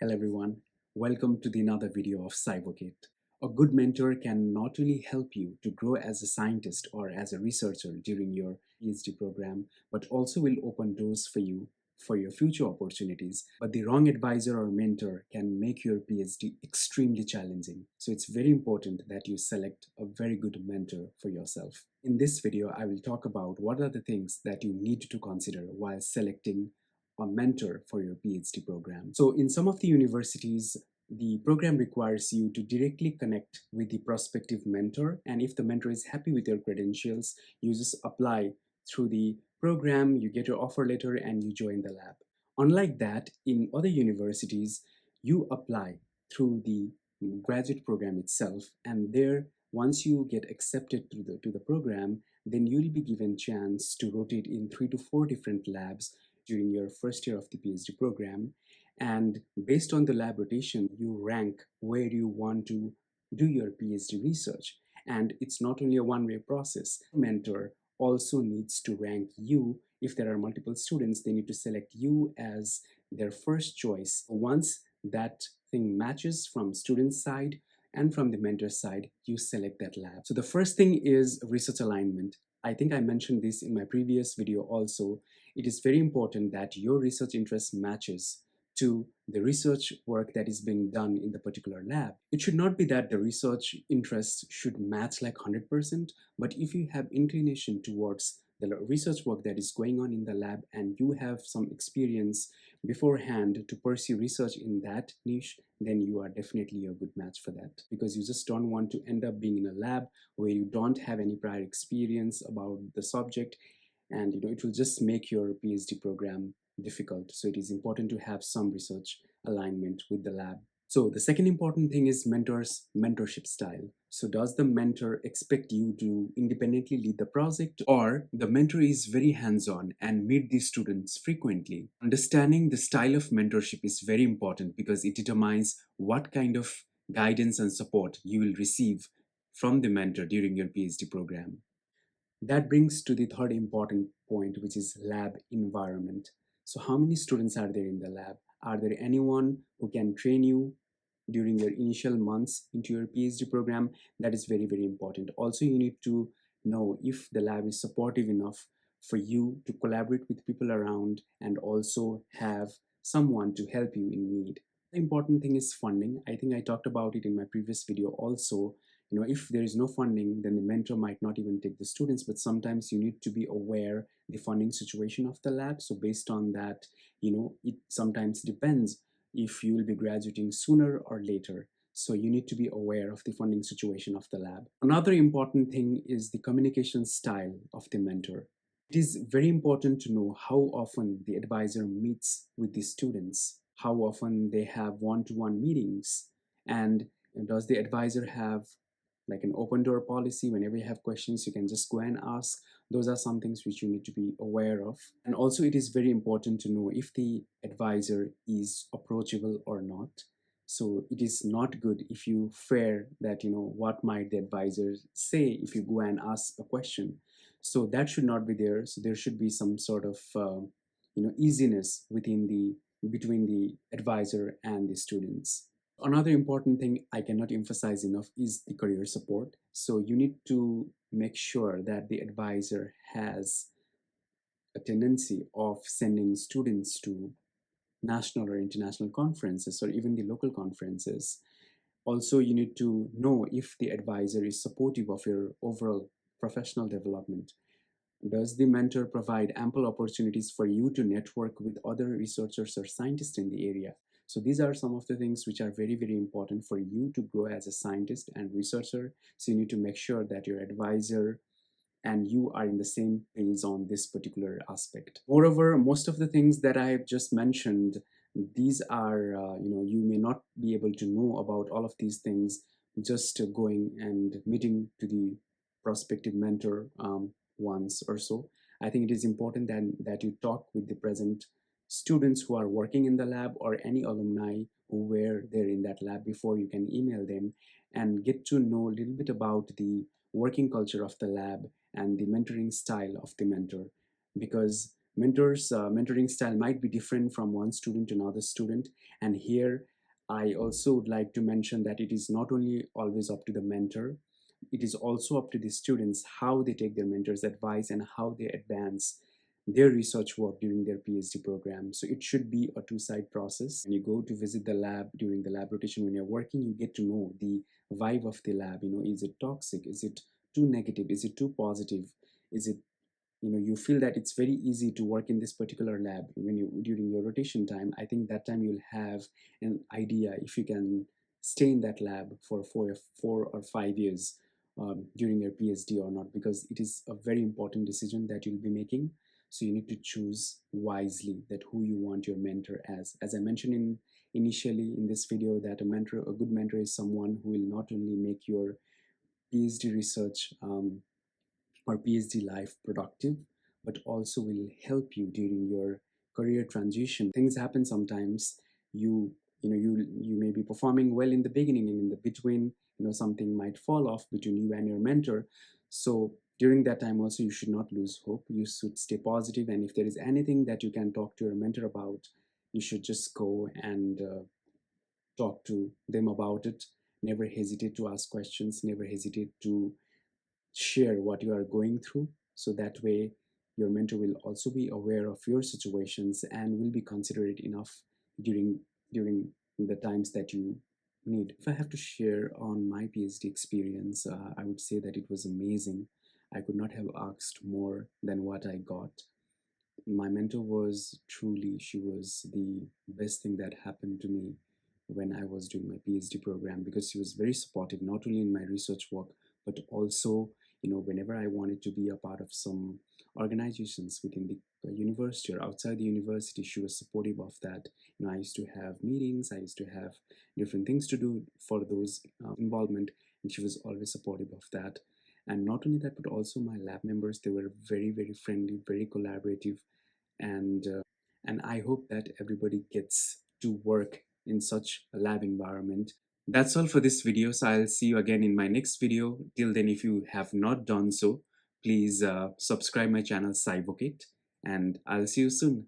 Hello everyone, welcome to the another video of Cyberkit. A good mentor can not only help you to grow as a scientist or as a researcher during your PhD program, but also will open doors for you for your future opportunities. But the wrong advisor or mentor can make your PhD extremely challenging. So it's very important that you select a very good mentor for yourself. In this video, I will talk about what are the things that you need to consider while selecting a mentor for your PhD program. So in some of the universities, the program requires you to directly connect with the prospective mentor. And if the mentor is happy with your credentials, you just apply through the program, you get your offer letter, and you join the lab. Unlike that, in other universities, you apply through the graduate program itself, and there, once you get accepted to the program, then you'll be given chance to rotate in 3 to 4 different labs during your first year of the PhD program. And based on the lab rotation, you rank where you want to do your PhD research. And it's not only a one-way process. Mentor also needs to rank you. If there are multiple students, they need to select you as their first choice. Once that thing matches from student side and from the mentor side, you select that lab. So the first thing is research alignment. I think I mentioned this in my previous video also. It is very important that your research interest matches to the research work that is being done in the particular lab. It should not be that the research interest should match like 100%, but if you have inclination towards the research work that is going on in the lab and you have some experience beforehand to pursue research in that niche, then you are definitely a good match for that, because you just don't want to end up being in a lab where you don't have any prior experience about the subject, and it will just make your PhD program difficult. So it is important to have some research alignment with the lab. So the second important thing is mentorship style. So does the mentor expect you to independently lead the project, or the mentor is very hands-on and meet the students frequently? Understanding the style of mentorship is very important because it determines what kind of guidance and support you will receive from the mentor during your PhD program. That brings to the third important point, which is lab environment. So how many students are there in the lab? Are there anyone who can train you during your initial months into your PhD program? That is very, very important. Also, you need to know if the lab is supportive enough for you to collaborate with people around and also have someone to help you in need. The important thing is funding. I think I talked about it in my previous video also. If there is no funding, then the mentor might not even take the students, but sometimes you need to be aware the funding situation of the lab. So based on that, it sometimes depends if you will be graduating sooner or later. So you need to be aware of the funding situation of the lab. Another important thing is the communication style of the mentor. It is very important to know how often the advisor meets with the students, how often they have one-to-one meetings, and does the advisor have like an open door policy? Whenever you have questions, you can just go and ask. Those are some things which you need to be aware of. And also it is very important to know if the advisor is approachable or not. So it is not good if you fear that what might the advisor say if you go and ask a question. So that should not be there. So there should be some sort of easiness between the advisor and the students. Another important thing I cannot emphasize enough is the career support. So you need to make sure that the advisor has a tendency of sending students to national or international conferences or even the local conferences. Also, you need to know if the advisor is supportive of your overall professional development. Does the mentor provide ample opportunities for you to network with other researchers or scientists in the area? So these are some of the things which are very, very important for you to grow as a scientist and researcher. So you need to make sure that your advisor and you are in the same page on this particular aspect. Moreover, most of the things that I have just mentioned, these are, you may not be able to know about all of these things just going and meeting to the prospective mentor once or so. I think it is important that you talk with the present students who are working in the lab or any alumni who were there in that lab before you can email them and get to know a little bit about the working culture of the lab and the mentoring style of the mentor, because mentoring style might be different from one student to another student. And here I also would like to mention that it is not only always up to the mentor, it is also up to the students how they take their mentor's advice and how they advance their research work during their PhD program. So it should be a two-side process. When you go to visit the lab during the lab rotation, when you're working, you get to know the vibe of the lab. Is it toxic? Is it too negative? Is it too positive? Is it, you feel that it's very easy to work in this particular lab when you during your rotation time. I think that time you'll have an idea if you can stay in that lab for 4 or 5 years during your PhD or not, because it is a very important decision that you'll be making. So you need to choose wisely that who you want your mentor as I mentioned initially in this video, that a good mentor is someone who will not only make your PhD research or PhD life productive, but also will help you during your career transition. Things happen sometimes. You may be performing well in the beginning, and in the between, something might fall off between you and your mentor. So during that time also, you should not lose hope. You should stay positive, and if there is anything that you can talk to your mentor about, you should just go and talk to them about it. Never hesitate to ask questions. Never hesitate to share what you are going through, so that way your mentor will also be aware of your situations and will be considerate enough during the times that you need. If I have to share on my PhD experience, I would say that it was amazing. I could not have asked more than what I got. My mentor was truly, she was the best thing that happened to me when I was doing my PhD program, because she was very supportive, not only in my research work, but also, whenever I wanted to be a part of some organizations within the university or outside the university, she was supportive of that. I used to have meetings, I used to have different things to do for those involvement, and she was always supportive of that. And not only that, but also my lab members, they were very, very friendly, very collaborative, and I hope that everybody gets to work in such a lab environment. That's all for this video, so I'll see you again in my next video. Till then, if you have not done so, please subscribe my channel Cyvocate, and I'll see you soon.